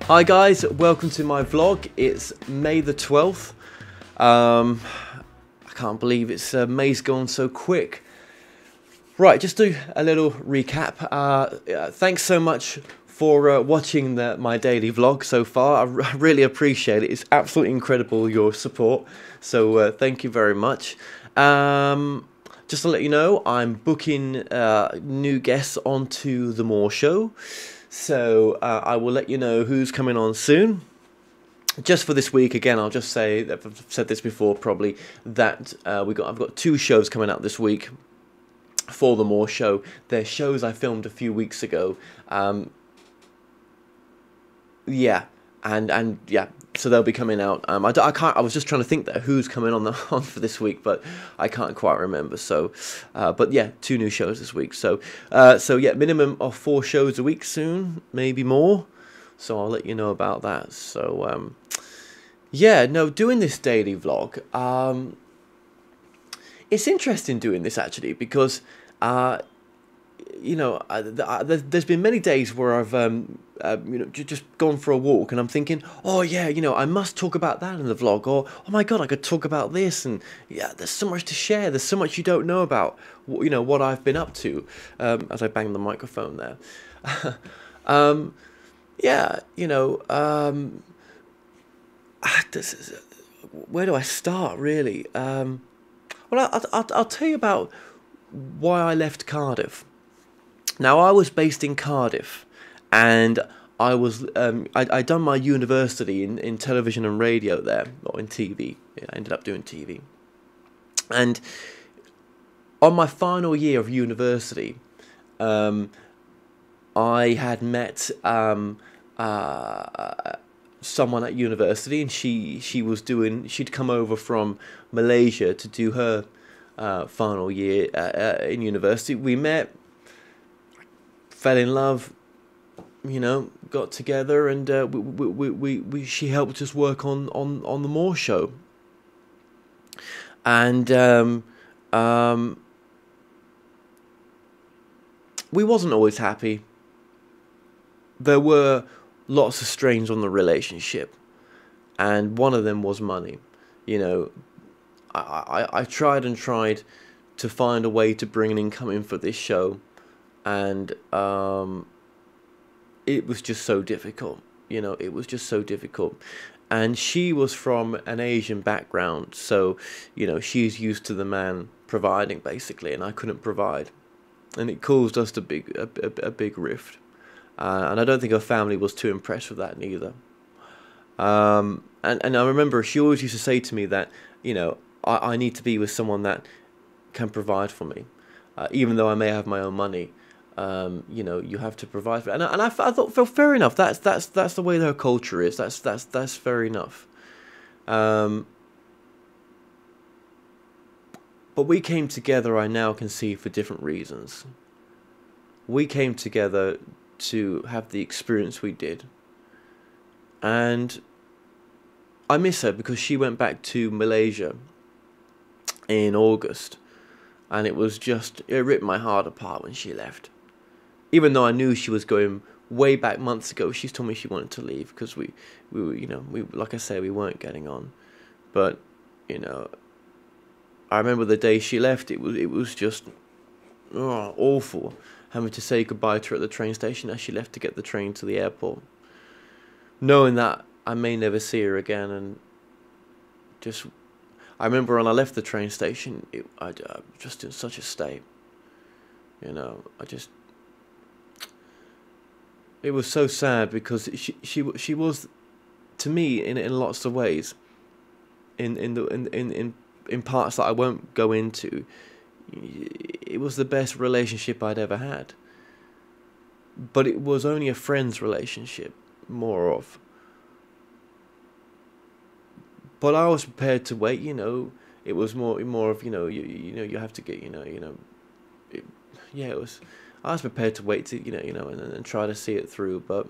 Hi guys, welcome to my vlog. It's May the 12th. I can't believe it's May's gone so quick. Right, just do a little recap. Thanks so much for watching my daily vlog so far. I really appreciate it. It's absolutely incredible, your support. So thank you very much. Just to let you know, I'm booking new guests onto the More Show. So I will let you know who's coming on soon. Just for this week, again, I'll just say, I've said this before probably, that I've got 2 shows coming out this week for the More Show. They're shows I filmed a few weeks ago. Yeah, and yeah, so they'll be coming out. I was just trying to think that who's coming on for this week, but I can't quite remember. So, but yeah, 2 new shows this week. So yeah, minimum of 4 shows a week soon, maybe more. So I'll let you know about that. So yeah, no, doing this daily vlog. It's interesting doing this actually because you know, there's been many days where I've you know, just gone for a walk and I'm thinking, oh yeah, you know, I must talk about that in the vlog, or oh my god, I could talk about this, and yeah, there's so much to share, there's so much you don't know about, you know, what I've been up to, as I bang the microphone there. Yeah, you know, where do I start really? Well, I'll tell you about why I left Cardiff. Now, I was based in Cardiff, and I was I'd done my university in television and radio there, or in TV. Yeah, I ended up doing TV. And on my final year of university, I had met someone at university, and she'd come over from Malaysia to do her final year in university. We met, fell in love, you know, got together, and she helped us work on the More Show. And we wasn't always happy. There were lots of strains on the relationship, and one of them was money. You know, I tried and tried to find a way to bring an income in for this show, and it was just so difficult. You know, it was just so difficult. And she was from an Asian background, so, you know, she's used to the man providing, basically, and I couldn't provide. And it caused us a big rift. And I don't think her family was too impressed with that neither. And I remember she always used to say to me that, you know, I need to be with someone that can provide for me. Even though I may have my own money, you know, you have to provide for it. And I thought, well, fair enough. That's the way their culture is. That's fair enough. But we came together, I now can see, for different reasons. We came together to have the experience we did. And I miss her because she went back to Malaysia in August. And it ripped my heart apart when she left. Even though I knew she was going way back months ago, she's told me she wanted to leave because we were, you know, like I say, we weren't getting on. But, you know, I remember the day she left, it was just awful, having to say goodbye to her at the train station as she left to get the train to the airport, knowing that I may never see her again. And just, I remember when I left the train station, I just in such a state, you know. It was so sad because she was, to me, in lots of ways, in parts that I won't go into, it was the best relationship I'd ever had. But it was only a friend's relationship, more of. But I was prepared to wait, you know. It was more of, you know, you have to get, yeah, it was. I was prepared to wait to, and try to see it through. But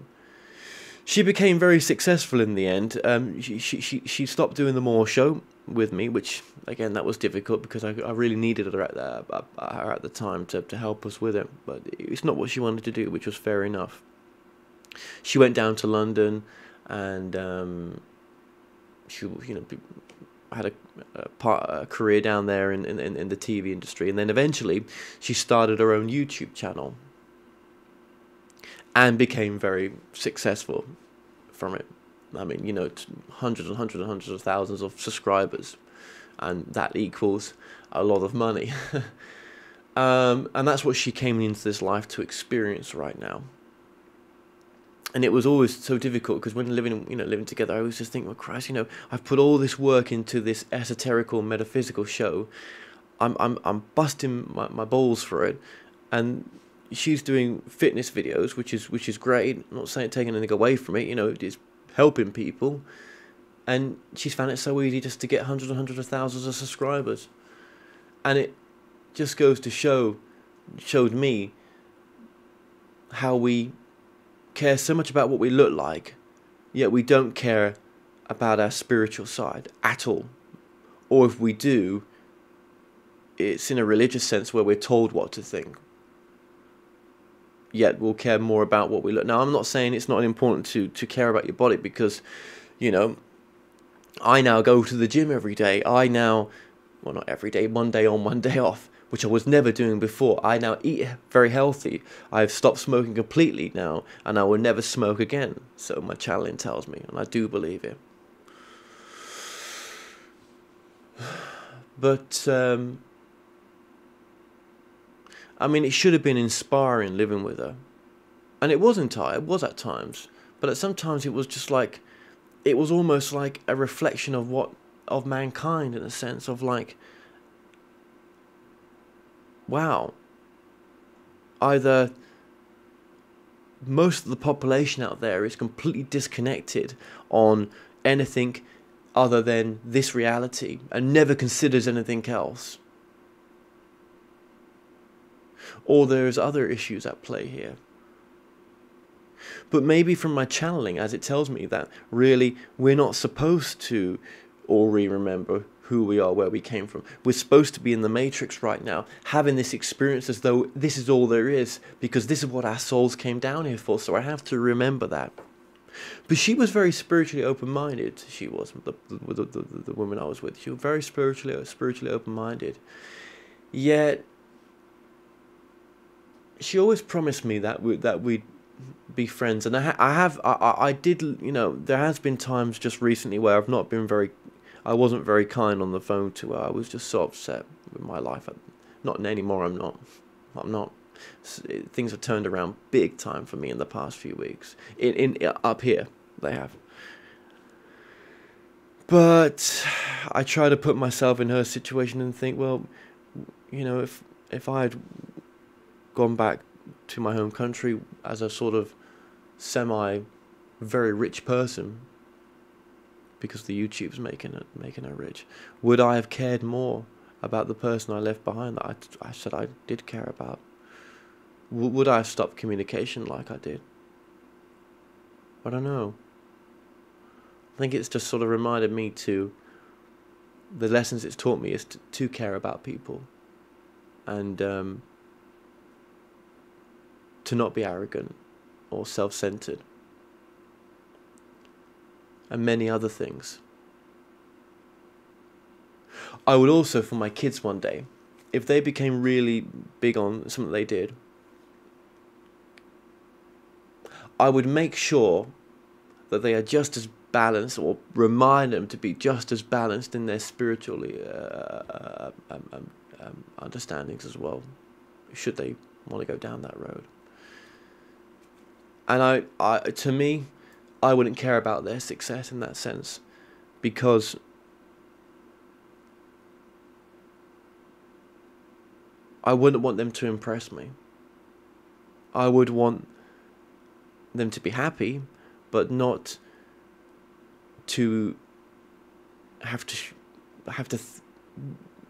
she became very successful in the end. She stopped doing the More Show with me, which again, that was difficult because I really needed her at the time to help us with it. But it's not what she wanted to do, which was fair enough. She went down to London. and she, had a career down there in the TV industry, and then eventually she started her own YouTube channel and became very successful from it. I mean, hundreds and hundreds and hundreds of thousands of subscribers, and that equals a lot of money. And that's what she came into this life to experience right now. And it was always so difficult, because when living together, I always just think, well, Christ, I've put all this work into this esoterical, metaphysical show. I'm busting my balls for it, and she's doing fitness videos, which is great. I'm not saying taking anything away from it. It's helping people, and she's found it so easy just to get hundreds and hundreds of thousands of subscribers, and it just goes to showed me how we care so much about what we look like, yet we don't care about our spiritual side at all. Or if we do, it's in a religious sense where we're told what to think, yet we'll care more about what we look. Now, I'm not saying it's not important to care about your body, because I now go to the gym every day. Well, not every day, one day on, one day off, which I was never doing before. I now eat very healthy. I've stopped smoking completely now, and I will never smoke again. So my channeling tells me, and I do believe it. But, it should have been inspiring living with her. And it was at times. But at sometimes it was just like, it was almost like a reflection of mankind, in a sense of like, wow, either most of the population out there is completely disconnected on anything other than this reality and never considers anything else, or there's other issues at play here. But maybe from my channeling, as it tells me that really we're not supposed to already remember who we are, where we came from. We're supposed to be in the Matrix right now, having this experience as though this is all there is, because this is what our souls came down here for, so I have to remember that. But she was very spiritually open-minded. She was, the woman I was with. She was very spiritually open-minded. Yet, she always promised me that we'd be friends. And I did, there has been times just recently where I wasn't very kind on the phone to her. I was just so upset with my life. Not anymore, I'm not. Things have turned around big time for me in the past few weeks. Up here, they have. But I try to put myself in her situation and think, well, if I had gone back to my home country as a sort of very rich person, because the YouTube's making her rich, would I have cared more about the person I left behind that I said I did care about? Would I have stopped communication like I did? I don't know. I think it's just sort of reminded me the lessons it's taught me is to care about people, and to not be arrogant or self-centered, and many other things. I would also, for my kids one day, if they became really big on something they did, I would make sure that they are just as balanced, or remind them to be just as balanced in their spiritual understandings as well, should they want to go down that road. And to me, I wouldn't care about their success in that sense, because I wouldn't want them to impress me. I would want them to be happy, but not to have to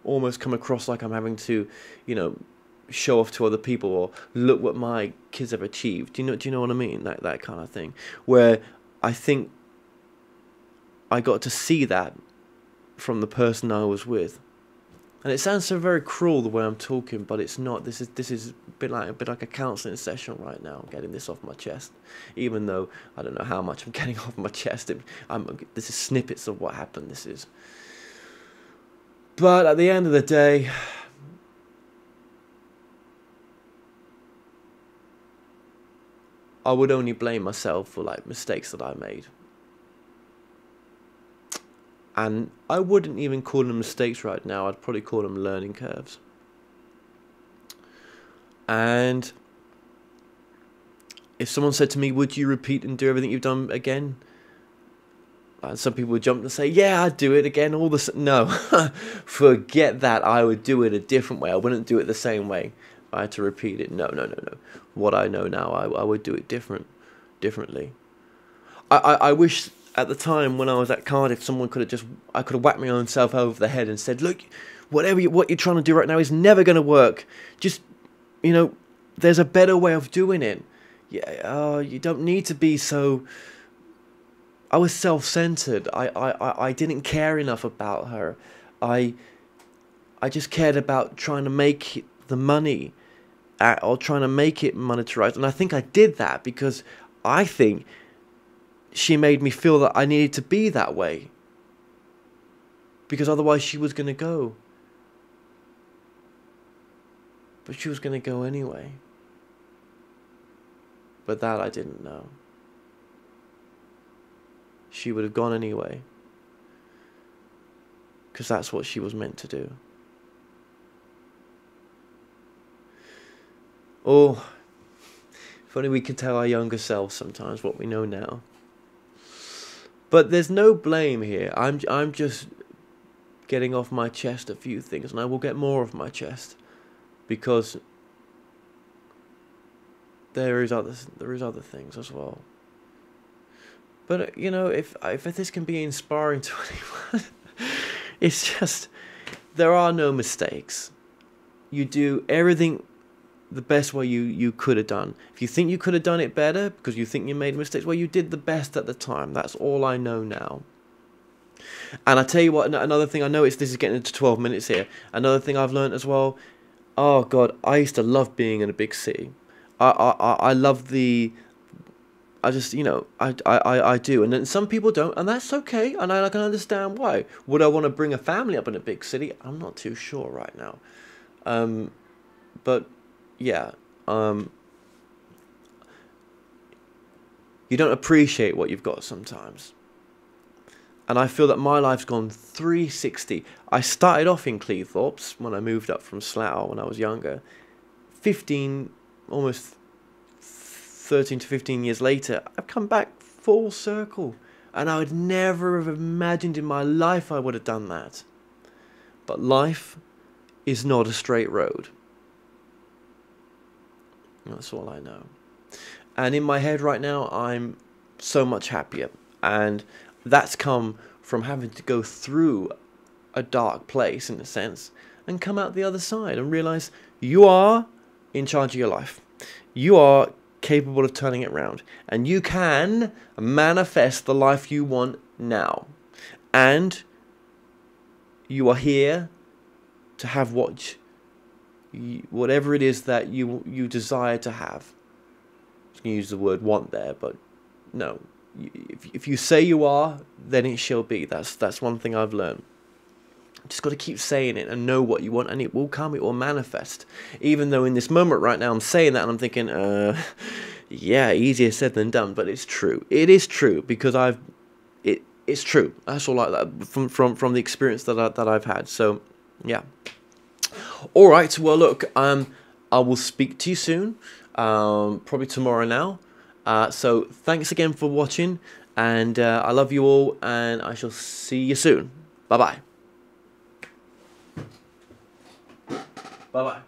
almost come across like I'm having to, show off to other people, or look what my kids have achieved. Do you know what I mean? That kind of thing. Where I think I got to see that from the person I was with. And it sounds so very cruel the way I'm talking, but it's not. This is a bit like a counselling session right now. I'm getting this off my chest, even though I don't know how much I'm getting off my chest. This is snippets of what happened. This is. But at the end of the day, I would only blame myself for like mistakes that I made. And I wouldn't even call them mistakes right now. I'd probably call them learning curves. And if someone said to me, would you repeat and do everything you've done again? And some people would jump and say, yeah, I'd do it again. No, forget that. I would do it a different way. I wouldn't do it the same way. I had to repeat it. No. What I know now, I would do it differently. I wish at the time when I was at Cardiff, I could have whacked my own self over the head and said, look, what you're trying to do right now is never going to work. Just, there's a better way of doing it. Yeah, you don't need to be so. I was self-centered. I didn't care enough about her. I just cared about trying to make the money, or trying to make it monetized. And I think I did that because I think she made me feel that I needed to be that way, because otherwise she was going to go. But she was going to go anyway. But that I didn't know. She would have gone anyway, because that's what she was meant to do. Oh, if only we could tell our younger selves sometimes what we know now. But there's no blame here. I'm just getting off my chest a few things, and I will get more off my chest, because there is other things as well. But if this can be inspiring to anyone, it's just, there are no mistakes. You do everything the best way you could have done. If you think you could have done it better because you think you made mistakes, well, you did the best at the time. That's all I know now. And I tell you what, another thing, I know this is getting into 12 minutes here. Another thing I've learned as well, oh God, I used to love being in a big city. I love I just, I do. And then some people don't, and that's okay. And I can understand why. Would I want to bring a family up in a big city? I'm not too sure right now. But yeah, you don't appreciate what you've got sometimes. And I feel that my life's gone 360. I started off in Cleethorpes when I moved up from Slough when I was younger. 15, almost 13 to 15 years later, I've come back full circle. And I would never have imagined in my life I would have done that. But life is not a straight road. That's all I know. And in my head right now, I'm so much happier. And that's come from having to go through a dark place, in a sense, and come out the other side and realize you are in charge of your life. You are capable of turning it around. And you can manifest the life you want now. And you are here to have whatever it is that you desire to have. I was going to use the word want there, but no. If you say you are, then it shall be. That's one thing I've learned. Just got to keep saying it and know what you want, and it will come, it will manifest. Even though in this moment right now I'm saying that and I'm thinking, yeah, easier said than done, but it's true. It is true, because it's true. That's all like that from the experience that I've had. So yeah. All right. Well, look, I will speak to you soon. Probably tomorrow now. So thanks again for watching, and I love you all, and I shall see you soon. Bye bye. Bye bye.